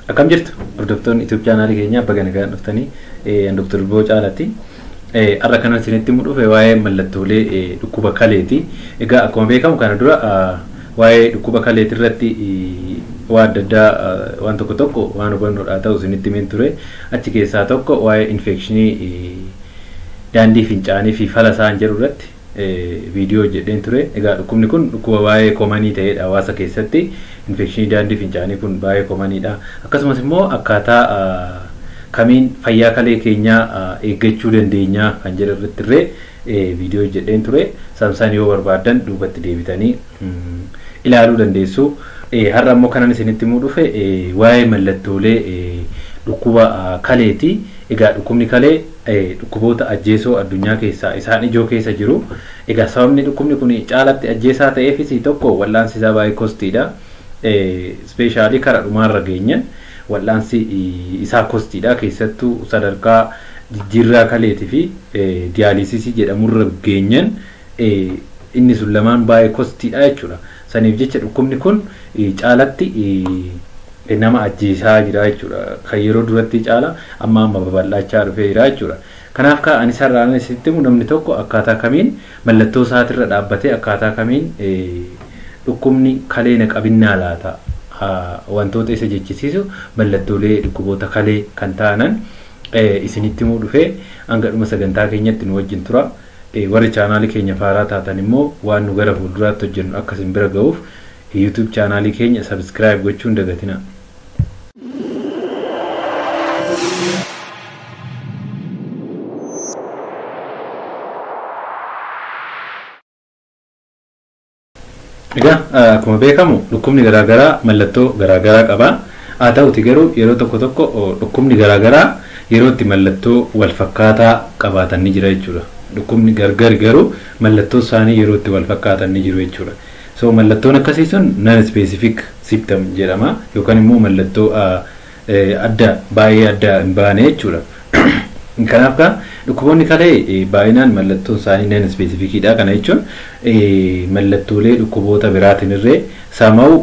Akkam jirtu hordoftoonni YouTube channel keenya bakka nagaan dhuftanii Dr. Ilboo Caalatti har'a kana isinitti dhufe waa'ee mallattoolee dhukkuba kaleeti. Egaa akkuma beekamu kana dura waa'ee dhukkuba kaleeti irratti waan adda addaa waan tokko waan hubannoodhaa ta'u isinitti himin ture. Achi keessaa tokko waa'ee infekshinii daandii fincaanii fi fala isaan jedhu irratti video jedheen ture. Egaa dhukkubni kun dhukkuba baay'ee koomanii ta'edha hawaasa keessatti. Infekshinii daandii fincaanii kun baay'ee koomaniidha. Akkasumas immoo akkaataa kamiin fayyaa kalee keenyaa eeggachuu dandeenya kan jedhu irratti video jedheen ture. Samsaan yoo barbaadan duubatti deebitanii ilaaluu dandeessu. Har'a immoo kanan isinitti dhufe waa'ee mallattoolee dhukkuba kaleeti. Egaa dhukkubni kalee dhukkuboota ajjeesoo addunyaa keessaa isaan ijoo keessa jiru. Egaa sababni dhukkubni kun caalatti ajjeesaa ta'eefis tokko wal'aansi isaa baay'ee kostiidha. Speeshaalii karaa dhumaarra geenyan wal'aansi isaa kostiidha. Keessattuu sadarkaa jijjiirraa kaleetii fi diyaaliisisii jedhamurra geenyan inni sun lamaan baay'ee kostiidha jechuudha. Saniif jecha dhukkubni kun caalatti nama ajjeesaa jira jechuudha. Kan yeroo duratti caala amma babal'achaa dhufee jira jechuudha. Kanaaf ka ani sarraan isitti namni tokko akkaataa kamiin mallattoo isaatirra dhaabbatee akkaataa kamiin dhukkubni kalee na qabinnaa laata wantoota isa jechisiisu mallattoolee dhukkuboota kalee kan ta'anan isinitti dhufe hanga dhuma sagantaa keenyatti nu wajjin tura. Warri chaanaalii keenya faaraa taatan immoo waan nu gara fuulduraatti hojjennu akka isin bira ga'uuf YouTube chaanaalii keenya subscribe gochuun dagatina. Egaa akkuma beekamu dhukkubni garaagaraa mallattoo garaagaraa qaba. Haa ta'uti garuu yeroo tokko dhukkubni garaagaraa yeroo itti mallattoo wal fakkaataa qabaatan ni jira jechuudha. Dhukkubni gargar garuu mallattoo isaanii yeroo itti wal fakkaatan ni jiru jechuudha. So mallattoon akkasii sun non specific symptom jedhama yookaan immoo mallattoo adda baay'ee adda hin baane jechuudha. Kanaaf dhukkuboonni kalee baay'inaan mallattoon isaanii non specificidha. Kana jechuun mallattoolee dhukkuboota biraatiin irree sama'u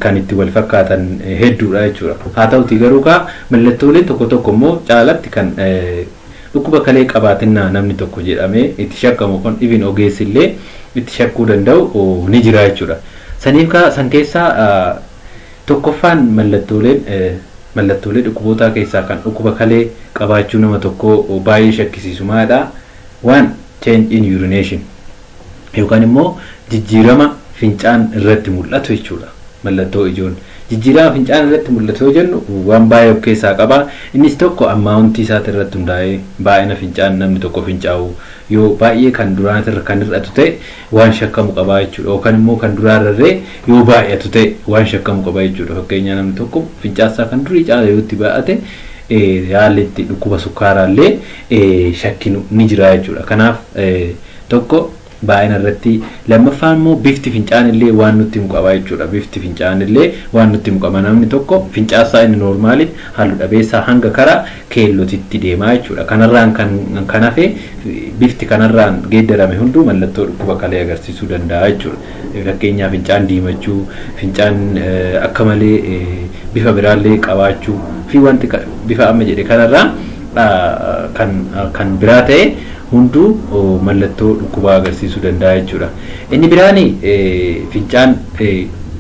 kan itti wal fakkaatan hedduudha jechuudha. Haa ta'uti garuu mallattoolee tokko immoo caalatti kan dhukkuba kalee qabaatinna namni tokko jedhamee itti shakkamu kun even ogeessillee itti shakkuu danda'u ni jira jechuudha. Saniif san keessaa tokkoffaan mallattoolee dhukkuboota keessaa kan dhukkuba kalee qabaachuu nama tokko baay'ee shakkisiisu maadha. One, change in urination yookaan immoo jijjiirama fincaan irratti mul'atu jechuudha. Mallattoo ijoon jijjiirama fincaan irratti mul'atu jennu waan baay'ee of keessaa qaba. Innis tokko ammaawuntii isaati irratti hundaa'ee baay'ina fincaan namni tokko fincaa'u yoo baay'ee kan duraatirra kan hir'atu ta'e waan shakkamu qaba jechuudha. Yookaan immoo kan duraarree yoo baay'atu ta'e waan shakkamu qaba jechuudha. Fakkeenyaaf namni tokko fincaasaa kan durii caala yoo itti baay'ate haalli itti dhukkuba sukkaaraallee shakkinu ni jira jechuudha. Kanaaf tokko baay'ina irratti lammaffaan immoo bifti fincaanillee waan nutti himu qaba jechuudha. Bifti fincaanillee waan nutti himu qaba. Namni tokko fincaasaa inni normaali halluu dhabeessaa hanga karaa keellootitti deemaa jechuudha. Kanarraan kan hafe bifti kanarraan geeddarame hunduu mallattoo dhukkuba kalee agarsiisuu danda'a jechuudha. Fakkeenyaaf fincaan diimachuu, fincaan akka malee bifa biraallee qabaachuu fi wanti bifa amma jedhe kanarraa kan biraa ta'e hunduu mallattoo dhukkubaa agarsiisuu danda'a jechuudha. Inni biraani fincaan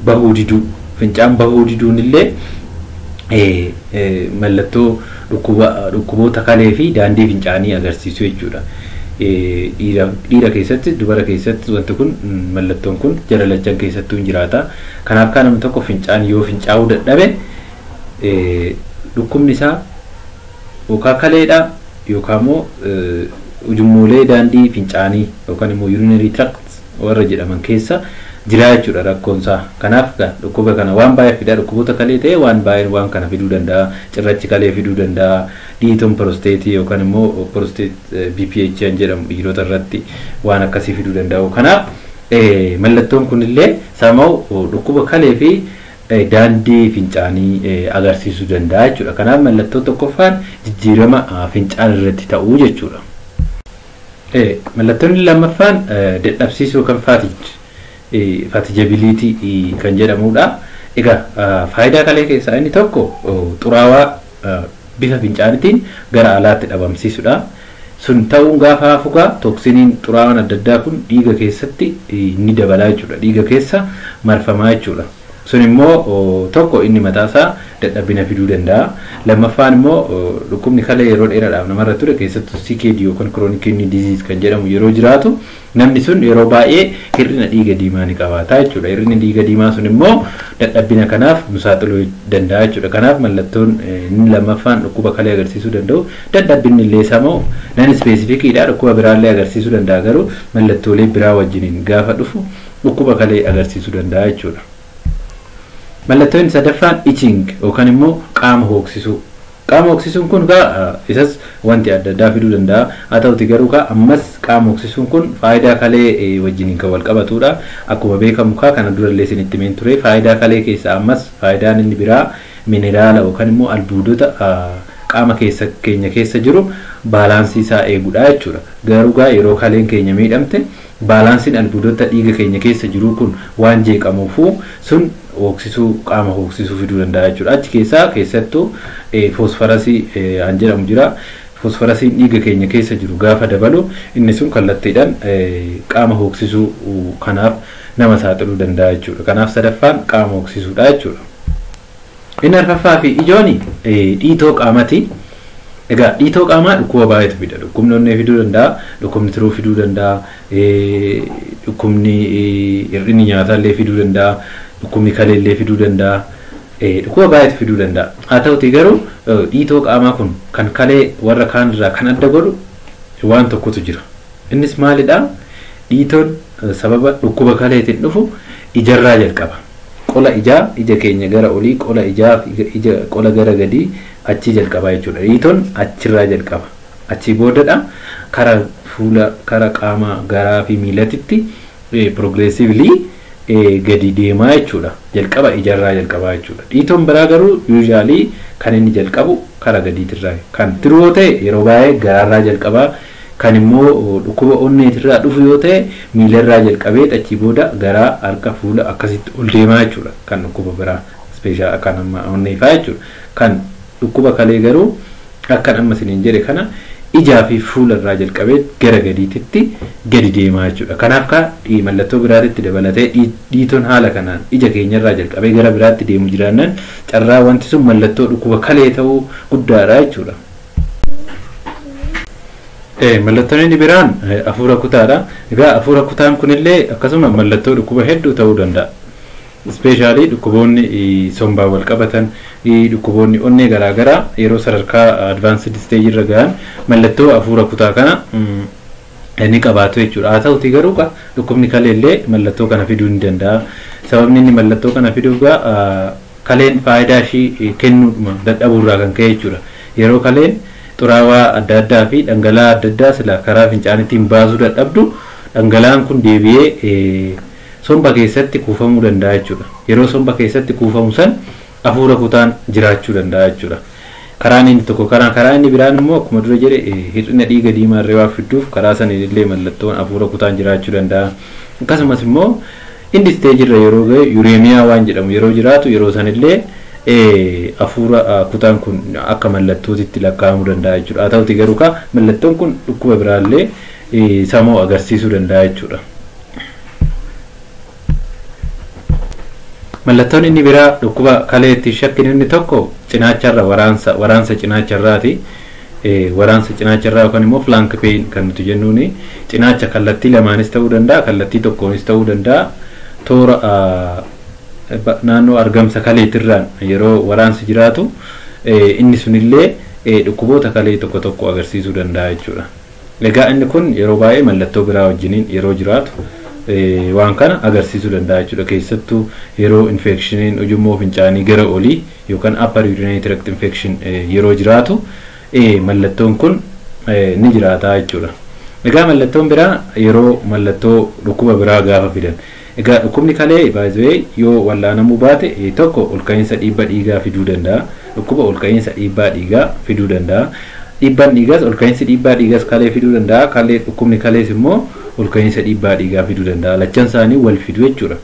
bahuu diduu. Fincaan bahuu diduun illee mallattoo dhukkuboota kalee fi daandii fincaanii agarsiisu jechuudha. Dhiira keessatti dubara keessatti wanti kun mallattoon kun jara lachan keessattuu hin jiraata. Kanaaf kan namni tokko fincaan yoo fincaa'uu dadhabe dhukkubni isaa yookaan kaleedha yookaan immoo ujummoolee daandii fincaanii yookaan immoo urinary tract warra jedhaman keessa jira jechuudha rakkoonsaa. Kanaaf dhukkuba kana waan baay'ee fida dhukkuboota kalee ta'e waan baay'ee waan kana fiduu danda'a. Cirrachi kalee fiduu danda'a. Dhiitoon prosteetii yookaan immoo prosteet BPH jedhamu dhiirota irratti waan akkasii fiduu danda'u. Kanaaf mallattoon kunillee sama'u dhukkuba kalee fi daandii fincaanii agarsiisuu danda'a jechuudha. Kanaaf mallattoo tokkoffaan jijjiirama fincaan irratti ta'uu jechuudha. Mallattoon lammaffaan dadhabsiisuu kan faatijability kan jedhamudha. Egaa faayidaa kalee keessaa inni tokko xuraawaa bifa fincaanitiin gara alaatti dhabamsiisudha. Sun ta'uun gaafa hafugaa toksiniin xuraawaan adda addaa kun dhiiga keessatti ni dabalaa jechuudha. Dhiiga keessa marfamaa jechuudha. Sun immoo tokko inni mataasaa dadhabina fiduu danda'a. Lammaffaan immoo dhukkubni kalee yeroo dheeraadhaaf namarra ture keessattuu CKD yookaan chronic kidney disease kan jedhamu yeroo jiraatu namni sun yeroo baay'ee hir'ina dhiiga diimaa ni qabaata jechuudha. Hir'inni dhiiga diimaa sun immoo dadhabina kanaaf nu saaxiluu danda'a jechuudha. Kanaaf mallattoon inni lammaffaan dhukkuba kalee agarsiisuu danda'u dadhabinni illee samoo nan ispeesifikiidha. Dhukkuba biraallee agarsiisuu danda'a garuu mallattoolee biraa wajjiniin gaafa dhufu dhukkuba kalee agarsiisuu danda'a jechuudha. Mallattoon sadaffaan itching yookaan immoo qaama hooksisuu. Qaama hooksisuun kun isas wanti adda addaa fiduu danda'a. Haa ta'uti garuu ammas qaama hooksisuun kun faayidaa kalee wajjiniin kan wal qabatudha. Akkuma beekamu kana durallee isinitti himeen ture. Faayidaa kalee keessaa ammas faayidaan inni biraa mineraala yookaan immoo albuudota qaama keenya keessa jiru baalaansii isaa eeguudha jechuudha. Garuu yeroo kaleen keenya miidhamte baalaansiin albuudota dhiiga keenya keessa jiru kun waan jeeqamuufu sun hooksisuu qaama hooksisuu fiduu danda'a jechuudha. Achi keessaa keessattuu foosfarasii an jedhamu jira. Foosfarasiin dhiiga keenya keessa jiru gaafa dabalu inni sun kallattiidhaan qaama hooksisuu kanaaf nama saaxiluu danda'a jechuudha. Kanaaf sadaffaan qaama hooksisuudha jechuudha. Inni arfaffaa fi ijooni dhiitoo qaamati. Egaa dhiitoo qaamaa dhukkuba baay'eetu fida. Dhukkubni onnee fiduu danda'a, dhukkubni tiruu fiduu danda'a, dhukkubni hir'inni nyaataallee fiduu danda'a, dhukkubni kaleellee fiduu danda'a, dhukkuba baay'eetu fiduu danda'a. Haa ta'uti garuu dhiitoo qaamaa kun kan kalee warra kaan irraa kan adda godhu waan tokkotu jira. Innis maalidha? Dhiitoon sababa dhukkuba kaleetiin dhufu ijarraa jalqaba. Qola ijaa ija keenya gara olii, qola ijaa qola gara gadii achi jalqaba jechuudha. Dhiitoon achirraa jalqaba. Achi boodadha kara fuula kara qaama garaa fi miilatitti progressively gadi deemaa jechuudha. Jalqaba ijarraa jalqaba jechuudha. Dhiitoon biraa garuu usually kan inni jalqabu kara gadiitirraa. Kan tiruu ta'e yeroo baay'ee garaarraa jalqaba. Kan immoo dhukkuba onneetirraa dhufu yoo ta'e miilarraa jalqabee achi booda garaa harka fuula akkasitti ol deemaa jechuudha. Kan dhukkuba biraa speeshaal kan amma onneefaa jechuudha. Kan dhukkuba kalee garuu akkan amma isiniin jedhe kana ijaa fi fuularraa jalqabee gara gadiititti gadi deemaa jechuudha. Kanaaf mallattoo biraatitti dabalatee dhiitoon haala kanaan ija keenyarraa jalqabee gara biraatti deemu jiraannan carraa wanti sun mallattoo dhukkuba kalee ta'uu guddaadha jechuudha. Mallattoon inni biraan hafuura kutaadha. Egaa hafuura kutaan kunillee akkasuma mallattoo dhukkuba hedduu ta'uu danda'a. Ispeeshaalii dhukkuboonni sombaa wal qabatan, dhukkuboonni onnee garaagaraa yeroo sadarkaa advaansed isteejii irra gahan mallattoo hafuura kutaa kana inni qabaatu jechuudha. Haa ta'uti garuu dhukkubni kaleellee mallattoo kana fiduu ni danda'a. Sababni inni mallattoo kana fiduuf kaleen faayidaa ishii kennuudhuma dadhabuurraa kan ka'e jechuudha. Yeroo kaleen xuraawaa adda addaa fi dhangala'aa adda addaa sila karaa fincaaniitiin baasuu dadhabdu dhangala'aan kun deebi'ee somba keessatti kuufamuu danda'a jechuudha. Yeroo somba keessatti kuufamu san hafuura kutaan jiraachuu danda'a jechuudha. Karaan inni tokko karaa inni biraan immoo akkuma dura jedhe hir'ina dhiiga diimaa irree waa fiduuf karaa sanillee mallattoon hafuura kutaan jiraachuu danda'a. Akkasumas immoo indi isteejirra yeroo ga'e yureemiyaa waan jedhamu yeroo jiraatu yeroo sanillee hafuura kutaan kun akka mallattootitti lakkaa'amuu danda'a jechuudha. Haa ta'uti garuu mallattoon kun dhukkuba biraallee samoo agarsiisuu danda'a jechuudha. Mallattoon inni biraa dhukkuba kaleetti shakkiin inni tokko cinaacharra waraansa cinaacharraati. Waraansa cinaacharraa yookaan immoo flank pain kan nuti jennuuni cinaacha kallattii lamaanis ta'uu danda'a, kallattii tokkoonis ta'uu danda'a. Toora naannoo argamsa kaleetirraan yeroo waraansi jiraatu inni sunillee dhukkuboota kalee tokko tokko agarsiisuu danda'a jechuudha. Egaa inni kun yeroo baay'ee mallattoo biraa wajjiniin yeroo jiraatu waan kana agarsiisuu danda'a jechuudha. Keessattuu yeroo infekshiniin ujummoo fincaanii gara olii yookaan upper urinary tract infection yeroo jiraatu mallattoon kun ni jiraata jechuudha. Egaa mallattoon biraa yeroo mallattoo dhukkuba biraa gaafa fidan. Egaa dhukkubni kalee baay'ee yoo wallaanamuu baate tokko olka'iinsa dhiibbaa dhiigaa fiduu danda'a. Dhukkuba olka'iinsa dhiibbaa dhiigaa fiduu danda'a. Dhiibbaan dhiigaas olka'iinsi dhiibbaa dhiigaas kalee fiduu danda'a. Kalee dhukkubni kalees immoo olka'iinsa dhiibbaa dhiigaa fiduu danda'a. Lachan isaanii wal fidu jechuudha.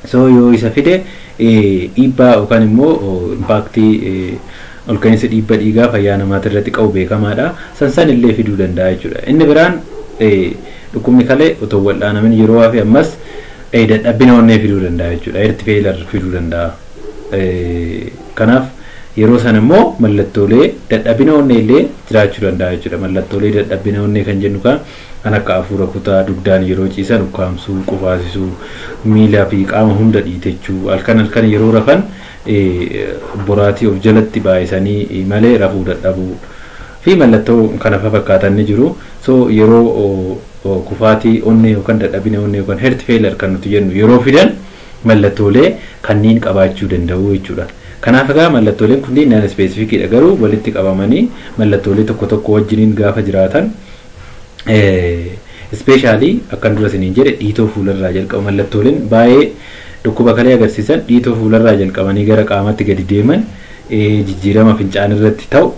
So yoo isa fide dhiibbaa yookaan immoo impaaktii ol ka'iinsa dhiibbaa dhiigaa fayyaa namaati irratti qabu beekamaadha. San illee fiduu danda'a jechuudha. Inni biraan dhukkubni kalee otoo wal'aanamin yeroo hafe ammas dadhabbina onnee fiduu danda'a jechuudha. Heart failure fiduu danda'a. Kanaaf yeroo san immoo mallattoolee dadhabbina onnee illee jiraachuu danda'a jechuudha. Mallattoolee dadhabbina onnee kan jennu kan akka hafuura kutaa, dugdaan yeroo ciisan ukkaamsuu, qufaasisuu, miilaa fi qaama hunda dhiitechuu, halkan yeroo rafan boraatii of jalatti baay'isanii malee rafuu dadhabuu fi mallattoo kana fakkaatan ni jiru. So yeroo kufaatii onnee yookaan dadhabbina onnee yookaan heart failure kan nuti jennu yeroo fidan mallattoolee kanneen qabaachuu danda'u jechuudha. Kanaaf egaa mallattooleen kunniin non specificidha, garuu walitti qabamanii mallattoolee tokko wajjiniin gaafa jiraatan especially akkan dura isiniin jedhe dhiitoo fuularraa jalqabu mallattooleen baay'ee dhukkuba kalee agarsiisan dhiitoo fuularraa jalqabanii gara qaamatti gadi deeman jijjiirama fincaan irratti ta'u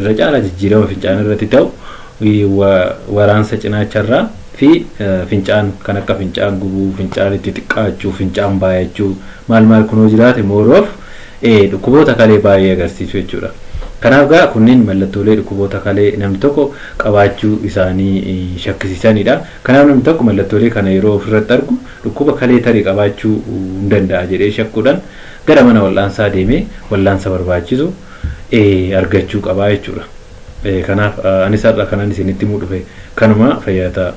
irra caalaa jijjiirama fincaan irratti ta'u waraansa cinaacharraa fi fincaan kan akka fincaan gubuu, fincaan itti xiqqaachuu, fincaan baay'achuu maal kunoo jiraate mooroof dhukkuboota kalee baay'ee agarsiisu jechuudha. Kanaaf gaa kunniin mallattoolee dhukkuboota kalee namni tokko qabaachuu isaanii shakkisiisanidha. Kanaaf namni tokko mallattoolee kana yeroo ofirratti argu dhukkuba kalee tarii qabaachuu hin danda'a jedhee shakkuudhaan gara mana wal'aansaa deemee wal'aansa barbaachisu argachuu qabaa jechuudha. Kanaaf anis har'a kanan isinitti himuu dhufe kanuma fayyaa ta'a.